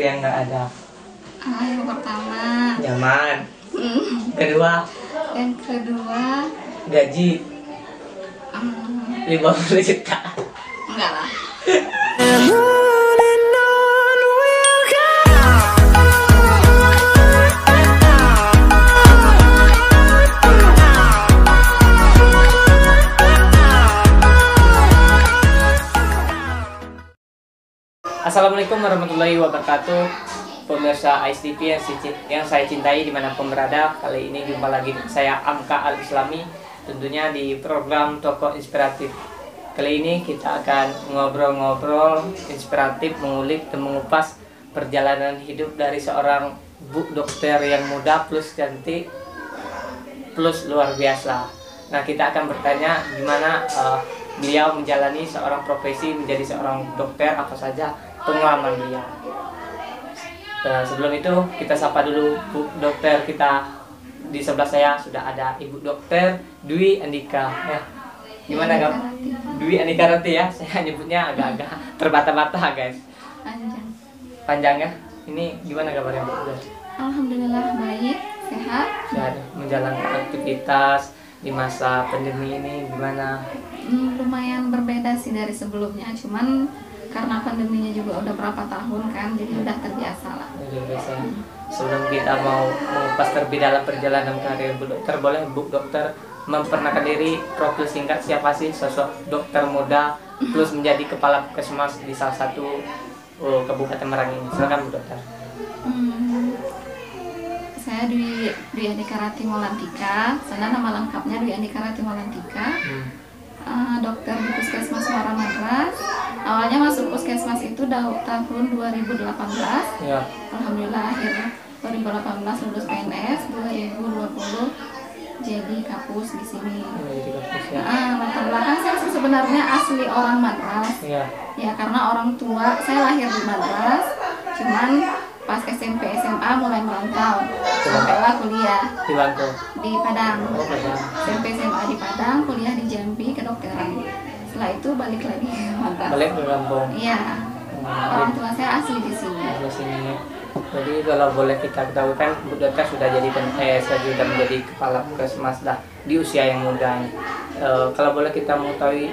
yang nggak ada? Yang pertama Nyaman. hmm, Kedua, yang kedua gaji 50 juta. enggak lah. Assalamualaikum warahmatullahi wabarakatuh, pemirsa Ais TV yang saya cintai dimanapun berada. Kali ini jumpa lagi saya Amka Al Islami, tentunya di program Toko Inspiratif. Kali ini kita akan ngobrol-ngobrol inspiratif, mengulik dan mengupas perjalanan hidup dari seorang bu dokter yang muda plus cantik plus luar biasa. Nah, kita akan bertanya gimana beliau menjalani seorang profesi menjadi seorang dokter, apa saja pengalaman beliau. Sebelum itu kita sapa dulu Bu Dokter kita. Di sebelah saya sudah ada Ibu Dokter Dwi Andika ya. Gimana Kak? Dwi Andika Rati ya. Saya nyebutnya agak-agak terbata-bata guys. Panjang ya. Ini gimana kabarnya Bu Dokter? Alhamdulillah baik, sehat. Sehat, menjalankan aktivitas di masa pandemi ini gimana? Lumayan berbeda sih dari sebelumnya, cuman karena pandeminya juga udah berapa tahun kan, jadi udah terbiasa lah. Udah biasa. Sebelum kita mau mengupas terlebih dalam perjalanan karir Bu Dokter, boleh Bu Dokter memperkenalkan diri, profil singkat siapa sih sosok dokter muda plus menjadi kepala puskesmas di salah satu Kabupaten Merangin ini. Silakan Bu Dokter. Saya Dwi Andika Rati Maulantika, sana nama lengkapnya Dwi Andika Rati Maulantika. Dokter di Puskesmas Muara Madras. Awalnya masuk puskesmas itu tahun 2018. Ya. Alhamdulillah akhirnya 2018 lulus PNS, 2020 jadi kapus di sini. Jadi kapus ya. Latar belakang saya sih sebenarnya asli orang Madras. Ya. Ya karena orang tua saya lahir di Madras, cuman pas SMP SMA mulai merantau sampailah kuliah Di Bangko. di Padang. Oh, Padang. SMP SMA di Padang, kuliah di Jambi kedokteran. Setelah itu balik lagi ke Madras. Balik ke kampung. Iya. Orang tua saya asli di sini. Di sini. Jadi kalau boleh kita ketahui kan Bu Dokter sudah jadi PNS, sudah menjadi kepala puskesmas dah di usia yang muda. Kalau boleh kita mengetahui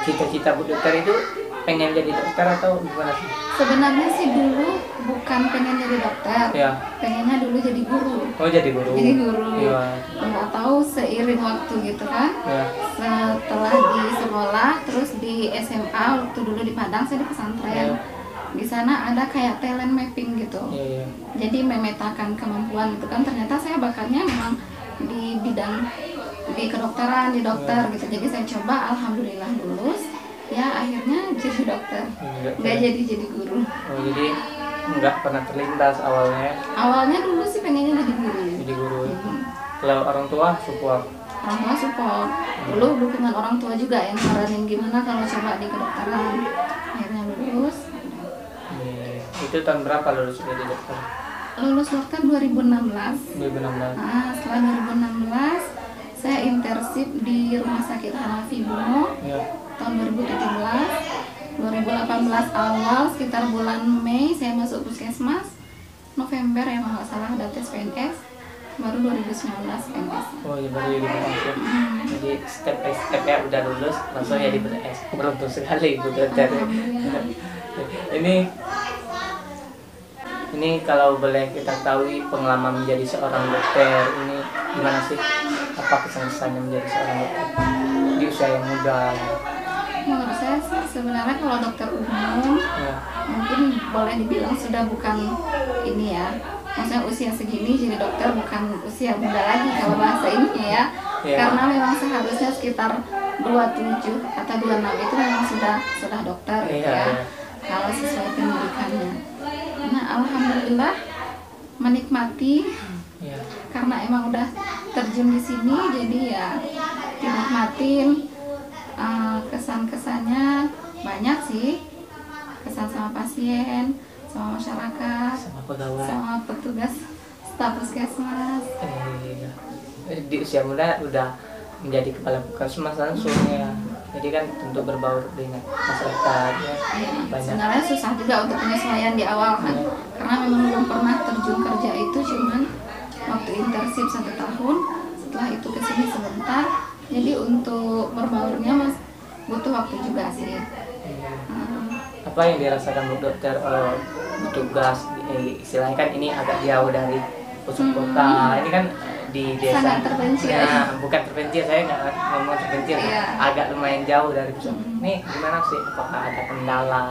cita-cita Bu Dokter itu pengen jadi dokter atau gimana sih? Sebenarnya sih dulu bukan pengen jadi dokter, Ya. pengennya dulu jadi guru. Oh, jadi guru. Jadi guru. Iya. Nggak tahu seiring waktu gitu kan. Ya. Setelah di sekolah, terus di SMA waktu dulu di Padang saya di pesantren. Ya. Di sana ada kayak talent mapping gitu. Iya. Jadi memetakan kemampuan gitu kan. Ternyata saya bakatnya memang di bidang di kedokteran, di dokter gitu. Jadi saya coba, alhamdulillah lulus. Ya akhirnya jadi dokter. Nggak jadi guru. Oh, jadi nggak pernah terlintas awalnya. Awalnya dulu sih pengennya jadi guru. Jadi guru. Kalau orang tua support. Orang tua support. Dulu dukungan orang tua juga yang saranin gimana kalau coba di kedokteran. Akhirnya lulus. Itu tahun berapa lulus jadi dokter? Lulus dokter 2016. 2016. Nah, setelah 2016 saya internship di Rumah Sakit Hanafi Bungo. Ya. Tahun 2017. 2018 awal sekitar bulan Mei saya masuk puskesmas. November ya kalau nggak salah ada tes PNS. Baru 2019 PNS. Oh, ya baru jadi PNS. Jadi step by step ya udah lulus langsung jadi PNS. Beruntung sekali Bu Dokter. Ini kalau boleh kita ketahui pengalaman menjadi seorang dokter ini gimana sih? Apa kesan-kesannya menjadi seorang dokter di usia yang muda? Menurut saya sih sebenarnya kalau dokter umum Ya. mungkin boleh dibilang sudah bukan ini ya. Maksudnya usia segini jadi dokter bukan usia muda lagi kalau bahasa ini ya. Ya. Karena memang seharusnya sekitar 27 atau 26 itu memang sudah dokter gitu Ya. ya. Kalau sesuai pendidikannya. Nah, alhamdulillah menikmati Ya. karena emang udah terjun di sini jadi ya dinikmatin. Kesan-kesannya banyak sih, kesan sama pasien, sama masyarakat, Sama pegawai. sama petugas staf puskesmas. Di usia muda udah menjadi kepala puskesmas langsung ya. Jadi kan tentu berbaur dengan masyarakat ya. Banyak. Sebenarnya susah juga untuk penyesuaian di awal kan, karena memang belum pernah terjun kerja itu, cuman waktu internship 1 tahun, setelah itu kesini sebentar. Jadi untuk berbaurnya butuh waktu juga sih. Apa yang dirasakan Bu Dokter bertugas istilahnya kan ini agak jauh dari pusat kota, ini kan di desa. Sangat terpencil. Nah, bukan terpencil, saya nggak ngomong terpencil, agak lumayan jauh dari pusat. Ini gimana sih? Apakah ada kendala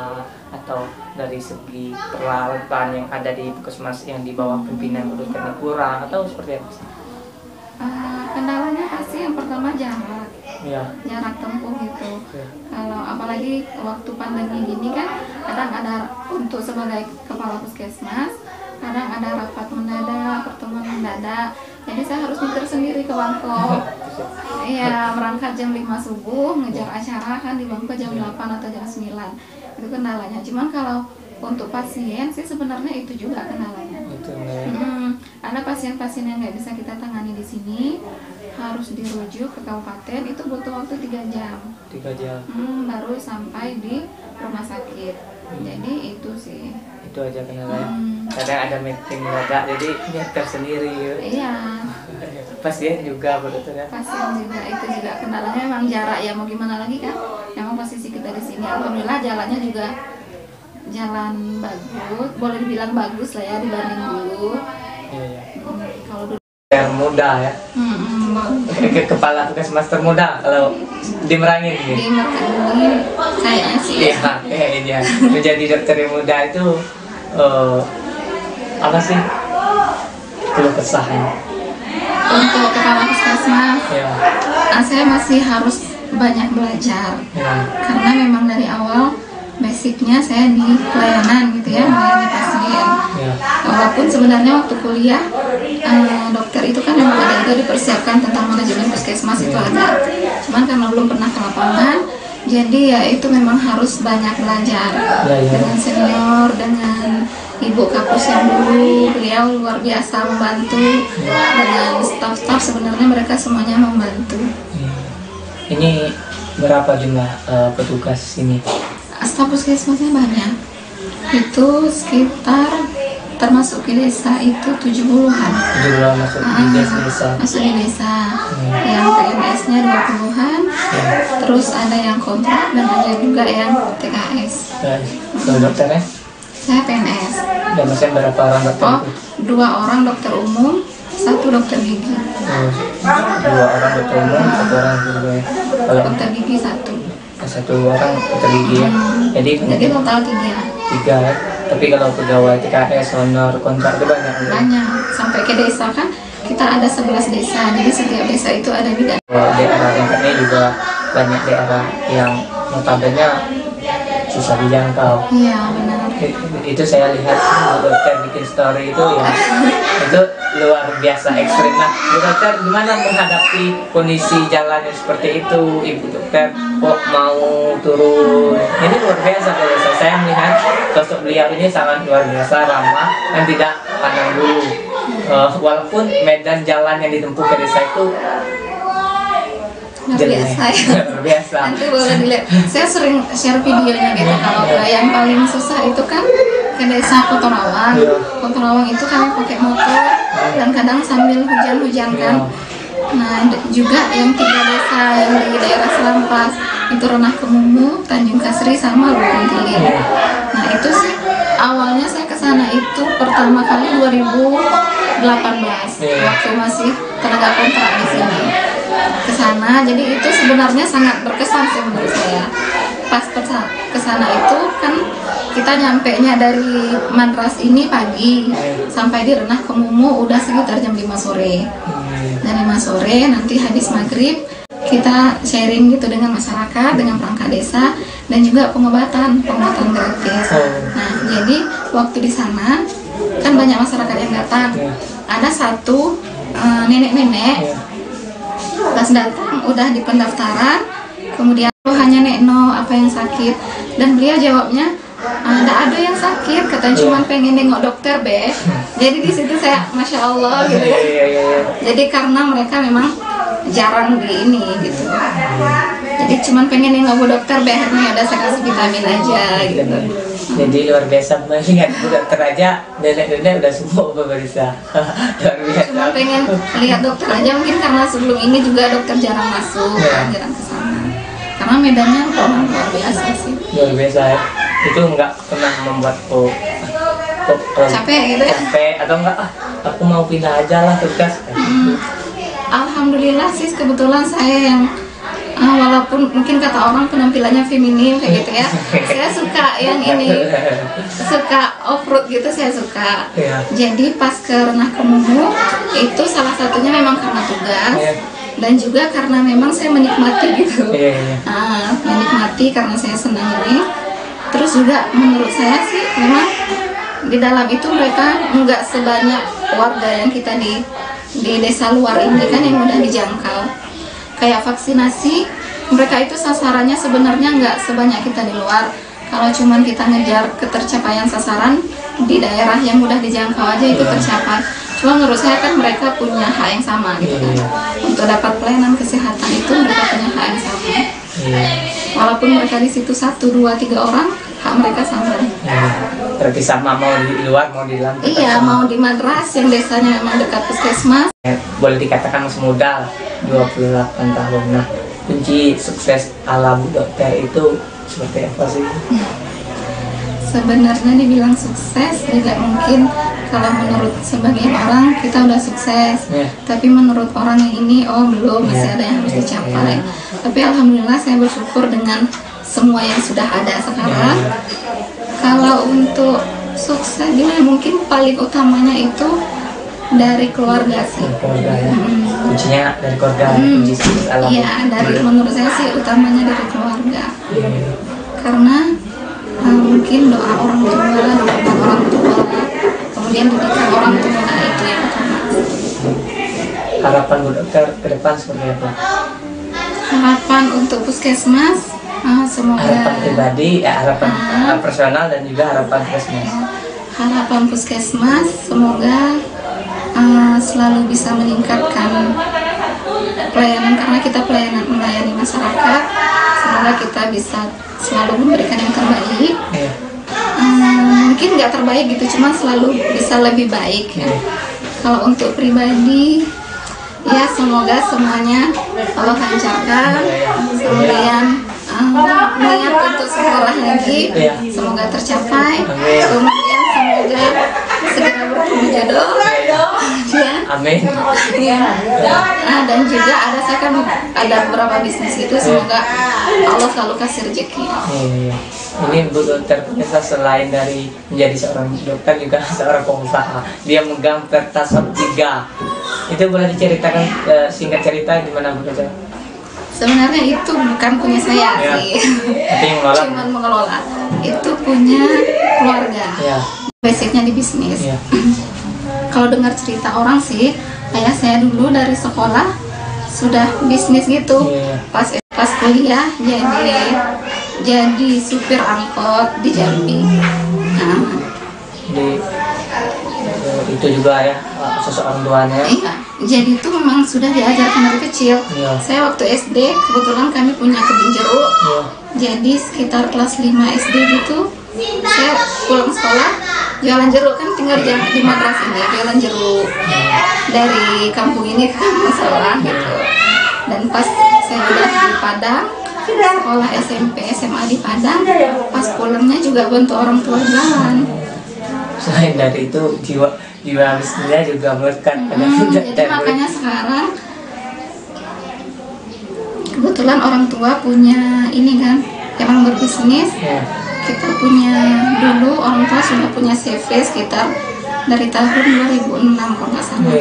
atau dari segi peralatan yang ada di puskesmas yang di bawah pimpinan Bu Dokter ini kurang atau seperti apa? Kendalanya pasti yang pertama jarak. Jarak tempuh gitu. Kalau apalagi waktu pandemi gini kan, kadang ada untuk sebagai kepala puskesmas, kadang ada rapat mendadak, pertemuan mendadak. Jadi saya harus nyetir sendiri ke Bangkok. Iya, berangkat jam 5 subuh, ngejar acara kan di Bangkok jam 8 atau jam 9. Itu kendalanya. Cuman kalau untuk pasien sih sebenarnya itu juga kendalanya. Ada pasien-pasien yang nggak bisa kita tangani di sini, harus dirujuk ke kabupaten, itu butuh waktu 3 jam. 3 jam. Baru sampai di rumah sakit. Jadi itu sih. Itu aja kendalanya. Kadang ada meeting mendadak, jadi nyetir sendiri. Iya. Pasien juga betul ya. Pasien juga, itu juga kendalanya memang jarak ya, mau gimana lagi kan? Memang posisi kita di sini. Alhamdulillah jalannya juga jalan bagus, boleh dibilang bagus lah ya dibanding dulu. Iya. Kalau dulu Yang muda ya. Kepala puskesmas termuda kalau di Merangin di gitu. Merangin kayaknya sih. Iya. Menjadi dokter yang muda itu apa sih? Keluh kesahnya. Untuk kepala puskesmas, saya masih harus banyak belajar. Karena memang dari awal basicnya saya di pelayanan gitu ya, melayani pasien. Walaupun sebenarnya waktu kuliah dokter itu kan memang ada juga dipersiapkan tentang manajemen puskesmas itu ada. Cuman karena belum pernah ke lapangan, jadi ya itu memang harus banyak belajar dengan senior, dengan Ibu Kapus yang dulu, beliau luar biasa membantu, dengan staf-staf sebenarnya mereka semuanya membantu. Ini berapa jumlah petugas ini? Staf puskesmasnya banyak, itu sekitar termasuk di desa itu 70-an. 70-an masuk di desa. Masuk di desa. Yang PNS-nya 20-an. Terus ada yang kontrak dan ada juga yang TKS. Kalau dokternya? Saya PNS. Dan masih berapa orang dokter? 2 orang dokter umum, 1 dokter gigi. 2 orang dokter umum, 1 orang gigi. Kalau dokter gigi 1 orang dokter gigi ya. Jadi total 3 ya. Tapi kalau pegawai TKS, honor, kontrak itu banyak. Banyak. Sampai ke desa kan kita ada 11 desa. Jadi setiap desa itu ada bidang. Daerah yang ini juga banyak daerah yang notabene susah dijangkau. Iya benar. Itu saya lihat Bu Dokter bikin story itu ya, itu luar biasa ekstrim. Nah, Bu Dokter gimana menghadapi kondisi jalan yang seperti itu? Ibu Dokter kok mau turun? Ini luar biasa kalau saya melihat sosok beliau ini sangat luar biasa, ramah dan tidak pandang bulu. Walaupun medan jalan yang ditempuh ke desa itu luar biasa. Nanti boleh dilihat. Saya sering share videonya gitu. Kalau yang paling susah itu kan ke desa Kotorawang. Kotorawang itu kami pakai motor dan kadang sambil hujan-hujan kan. Nah juga yang 3 desa yang di daerah Selampas itu Renah Kemumu, Tanjung Kasri sama Lubang Tilir. Nah itu sih awalnya saya kesana itu pertama kali 2018 waktu masih tenaga kontrak di sini. Kesana, jadi itu sebenarnya sangat berkesan sih menurut saya. Pas kesana itu kan kita nyampenya dari Mandras ini pagi, sampai di Renah Kemumu udah sekitar jam 5 sore. Jam 5 sore nanti habis maghrib kita sharing gitu dengan masyarakat, dengan perangkat desa, dan juga pengobatan gratis. Nah jadi waktu di sana kan banyak masyarakat yang datang. Ada satu nenek-nenek pas datang udah di pendaftaran, kemudian hanya Nekno apa yang sakit, dan beliau jawabnya nggak ada yang sakit, katanya cuma pengen nengok dokter be. Jadi di situ saya masya Allah gitu ya. Jadi karena mereka memang jarang di ini gitu. Jadi cuman pengen nengok Bu Dokter, akhirnya udah saya kasih vitamin aja gitu. Jadi luar biasa melihat Bu Dokter aja, nenek-nenek udah sembuh pemirsa. Luar biasa. Cuma pengen lihat dokter aja, mungkin karena sebelum ini juga dokter jarang masuk, jarang ke sana. Karena medannya luar biasa sih. Luar biasa ya. Itu nggak pernah membuatku capek gitu ya? Capek atau enggak, aku mau pindah aja lah tugas. Alhamdulillah sih, kebetulan saya yang walaupun mungkin kata orang penampilannya feminim kayak gitu ya, saya suka yang ini, suka off-road gitu, saya suka. Jadi pas ke Renah Kemumu itu salah satunya memang karena tugas dan juga karena memang saya menikmati gitu. Menikmati karena saya senang ini. Terus juga menurut saya sih memang di dalam itu mereka nggak sebanyak warga yang kita di desa luar ini kan yang mudah dijangkau. Kayak vaksinasi, mereka itu sasarannya sebenarnya nggak sebanyak kita di luar. Kalau cuman kita ngejar ketercapaian sasaran di daerah yang mudah dijangkau aja itu tercapai. Cuma menurut saya kan mereka punya hak yang sama gitu kan. Untuk dapat pelayanan kesehatan itu mereka punya hak yang sama. Walaupun mereka di situ 1, 2, 3 orang, hak mereka sama. Berarti sama mau di luar mau di dalam. Iya, mau di Madras yang desanya memang dekat puskesmas. Boleh dikatakan masih muda, 28 tahun. Nah, kunci sukses ala Bu Dokter itu seperti apa sih? Sebenarnya dibilang sukses juga mungkin kalau menurut sebagian orang kita udah sukses, tapi menurut orang yang ini belum, masih ada yang harus dicapai. Tapi alhamdulillah saya bersyukur dengan semua yang sudah ada sekarang. Kalau untuk sukses mungkin paling utamanya itu dari keluarga sih. Kuncinya dari keluarga, kunci sukses ala. Iya, menurut saya sih utamanya dari keluarga. Karena mungkin doa orang tua, dukungan orang tua, kemudian didikan orang tua, itu yang utama. Harapan Bu Dokter ke depan seperti apa? Harapan untuk puskesmas, semoga harapan pribadi, harapan personal dan juga harapan puskesmas. Harapan puskesmas semoga selalu bisa meningkatkan pelayanan, karena kita melayani masyarakat. Semoga kita bisa selalu memberikan yang terbaik. Mungkin nggak terbaik gitu, cuma selalu bisa lebih baik ya. Kalau untuk pribadi, ya semoga semuanya Allah lancarkan. Kemudian niat untuk sekolah lagi semoga tercapai. Kemudian semoga segera bertemu jodoh. Amin. Dan juga saya kan ada beberapa bisnis itu, semoga Allah selalu kasih rezeki. Ini Bu Dokter ternyata selain dari menjadi seorang dokter juga seorang pengusaha. Dia megang Pertasop 3. Itu boleh diceritakan singkat cerita gimana Bu Dokter? Sebenarnya itu bukan punya saya sih. Cuma mengelola. Itu punya keluarga. Basicnya di bisnis. Kalau dengar cerita orang sih, ayah saya dulu dari sekolah sudah bisnis gitu. Pas kuliah jadi supir angkot di Jambi. Itu juga ya seseorang tuanya. Iya, jadi itu memang sudah diajarkan dari kecil. Saya waktu SD kebetulan kami punya kebun jeruk. Jadi sekitar kelas 5 SD gitu, saya pulang sekolah jualan jeruk, kan tinggal di Madras ini, jualan jeruk dari kampung ini ke sekolah gitu. Dan pas saya udah di Padang, sekolah SMP SMA di Padang, pas pulangnya juga bantu orang tua jualan. Selain dari itu jiwa bisnisnya juga melekat pada jadi makanya sekarang kebetulan orang tua punya ini kan, emang berbisnis. Kita punya dulu orang tua sudah punya CV sekitar dari tahun 2006 kalau nggak salah.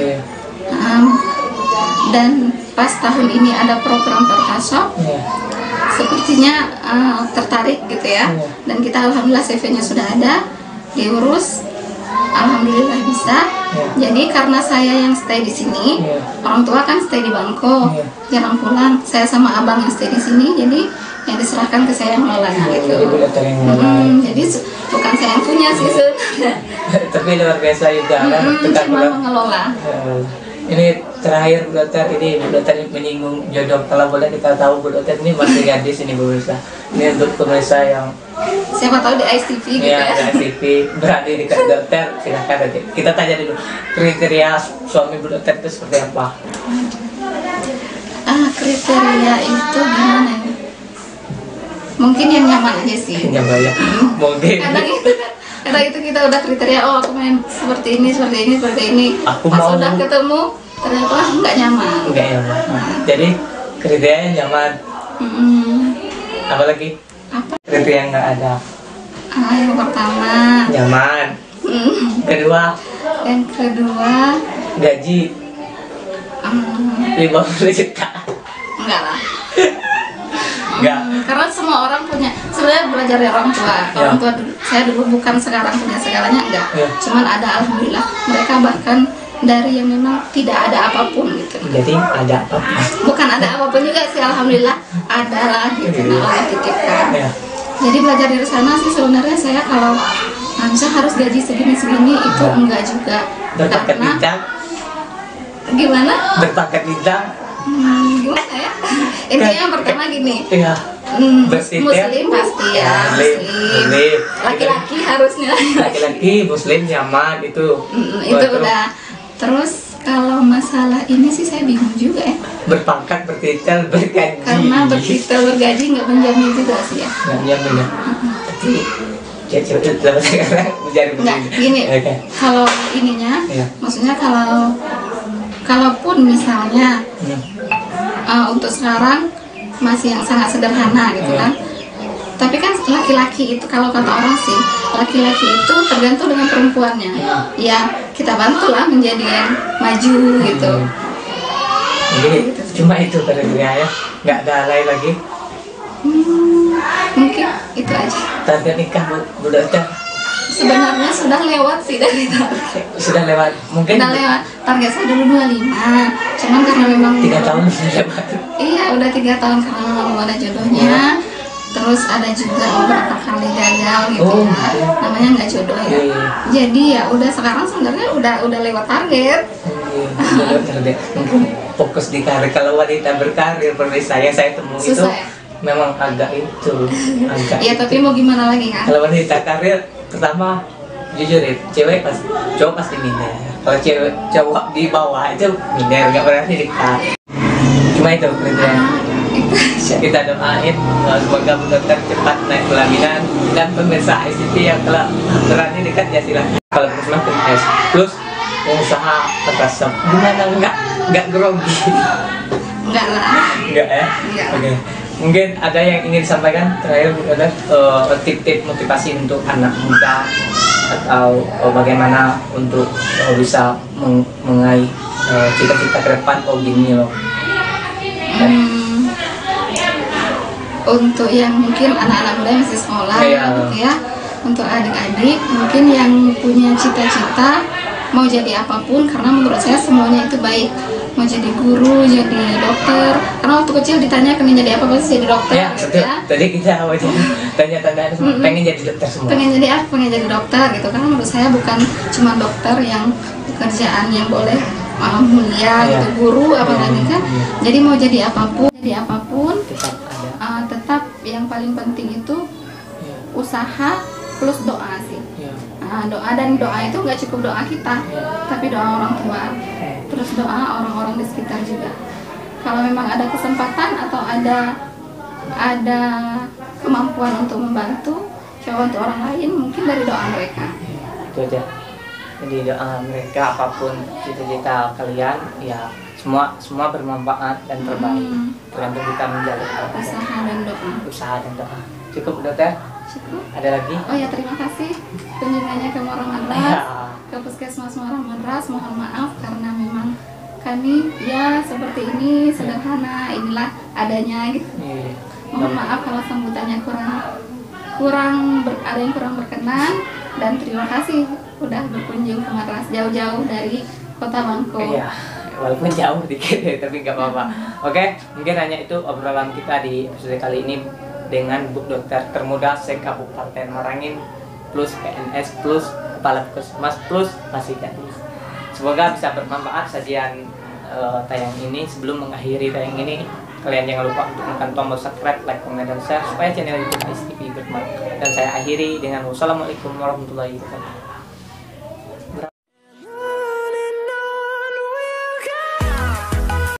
Dan pas tahun ini ada program Pertasop, sepertinya tertarik gitu ya. Dan kita alhamdulillah CV-nya sudah ada, diurus, alhamdulillah bisa. Jadi karena saya yang stay di sini, orang tua kan stay di Bangko, jarang pulang. Saya sama abang yang stay di sini, jadi yang diserahkan ke saya yang mengelolanya gitu. Jadi bukan saya yang punya sih sebenarnya. Tapi luar biasa juga kan, cuma mengelola. Ini terakhir Bu Dokter, ini Bu Dokter menyinggung jodoh. Kalau boleh kita tahu Bu Dokter ini masih gadis ini Bu Dokter. Ini untuk pemirsa yang siapa tahu di ICTV gitu ya, ya. di TV berani dekat dokter, silahkan aja. Kita tanya dulu kriteria suami Bu Dokter itu seperti apa? Kriteria itu gimana ya? Mungkin yang nyaman aja sih. Nyaman ya. Mungkin. Kadang itu kita udah kriteria, oh aku main seperti ini. Aku Pas mau udah ketemu ternyata nggak nyaman. Nggak nyaman. Jadi kriteria nyaman. Apa lagi? Apa? Kriteria yang nggak ada. Yang pertama Nyaman. yang kedua Gaji 50 juta. enggak lah. Enggak. Karena semua orang punya, sebenarnya belajar dari orang tua. Ya. Orang tua saya dulu bukan sekarang punya segalanya, enggak. Ya. Cuman ada alhamdulillah mereka bahkan dari yang memang tidak ada apapun gitu. Jadi ada apa? Bukan ada apapun juga sih, alhamdulillah ada lah gitu. Nah, Allah titipkan. Ya. Jadi belajar dari sana sih sebenarnya saya kalau misalnya harus gaji segini itu enggak juga. Berpaket Karena bintang. gimana? Berpaket bintang. Gimana ya? Intinya yang pertama gini. Iya. Bersih, Muslim pasti ya. Muslim. Laki-laki harusnya. Laki-laki Muslim nyaman itu. Itu udah. Terus kalau masalah ini sih saya bingung juga ya. Berpangkat, bertitel, bergaji. Karena bertitel bergaji nggak menjamin juga sih ya. Nggak nyaman ya. Tapi cewek itu sekarang menjadi Nggak gini. Oke. Kalau ininya, Iya. maksudnya kalaupun misalnya untuk sekarang masih yang sangat sederhana gitu kan. Tapi kan laki-laki itu kalau kata orang sih, laki-laki itu tergantung dengan perempuannya. Ya kita bantulah menjadi yang maju gitu. Jadi cuma itu kriteria ya, nggak ada lain lagi. Mungkin itu aja. Target nikah Bu Dokter Sebenarnya sudah lewat sih dari target. sudah lewat, mungkin Udah lewat. Target saya dulu 25. Cuman karena memang 3 tahun sudah lewat. Iya, udah 3 tahun karena memang belum ada jodohnya. Terus ada juga beberapa kali gagal gitu ya. Namanya nggak jodoh ya. Jadi ya udah sekarang sebenarnya udah lewat target. Udah target. Mungkin fokus di karir. Kalau wanita berkarir pemirsa yang saya temui itu Susah ya? memang agak itu, agak. Ya tapi mau gimana lagi kan? Kalau wanita karir pertama jujur ya, cowok pasti minder. Kalau cowok di bawah itu minder, nggak berani dekat. Cuma itu kriteria. Kita doain semoga Bu Dokter cepat naik pelaminan dan pemirsa ICT yang telah berani dekat ya silakan. Kalau semakin terus usaha terasa gimana nggak grogi? Enggak lah. Enggak ya? Enggak. Oke. Mungkin ada yang ingin disampaikan terakhir Bu Dokter, tip-tip motivasi untuk anak muda atau bagaimana untuk bisa mengaih cita-cita ke depan. Oh gini loh. Untuk yang mungkin anak-anak muda yang masih sekolah gitu ya, untuk adik-adik mungkin yang punya cita-cita mau jadi apapun, karena menurut saya semuanya itu baik. Mau jadi guru, jadi dokter, karena waktu kecil ditanya pengen jadi apa, pasti jadi dokter Ya, gitu ya. tadi kita tanya-tanya pengen jadi dokter semua. Pengen jadi apa? Pengen jadi dokter gitu, karena menurut saya bukan cuma dokter yang pekerjaan yang boleh mulia gitu, guru apalagi kan. Jadi mau jadi apapun tetap yang paling penting itu usaha plus doa sih. Doa, dan doa itu nggak cukup doa kita, tapi doa orang tua, terus doa orang-orang di sekitar juga. Kalau memang ada kesempatan atau ada kemampuan untuk membantu, coba untuk orang lain, mungkin dari doa mereka. Itu aja. Jadi doa mereka apapun cita-cita kalian ya semua bermanfaat dan terbaik. Tergantung kita menjalin usaha dan doa. Cukup Dokter? Cukup. Ada lagi? Oh ya, terima kasih kunjungannya ke Muara Manras, ke Puskesmas Muara Manras. Mohon maaf karena memang kami ya seperti ini, sederhana, inilah adanya gitu. Mohon maaf kalau sambutannya ada yang kurang berkenan, dan terima kasih udah berkunjung ke Manras jauh-jauh dari Kota Bangko. Iya, walaupun jauh dikit ya, tapi nggak apa-apa. Oke, mungkin hanya itu obrolan kita di episode kali ini dengan Bu Dokter termuda se-Kabupaten Merangin plus PNS plus Kepala Puskesmas plus masih gadis. Semoga bisa bermanfaat sajian tayang ini. Sebelum mengakhiri tayang ini, kalian jangan lupa untuk menekan tombol subscribe, like, komen, dan share supaya channel YouTube ICTV berkembang. Dan saya akhiri dengan wassalamualaikum warahmatullahi wabarakatuh.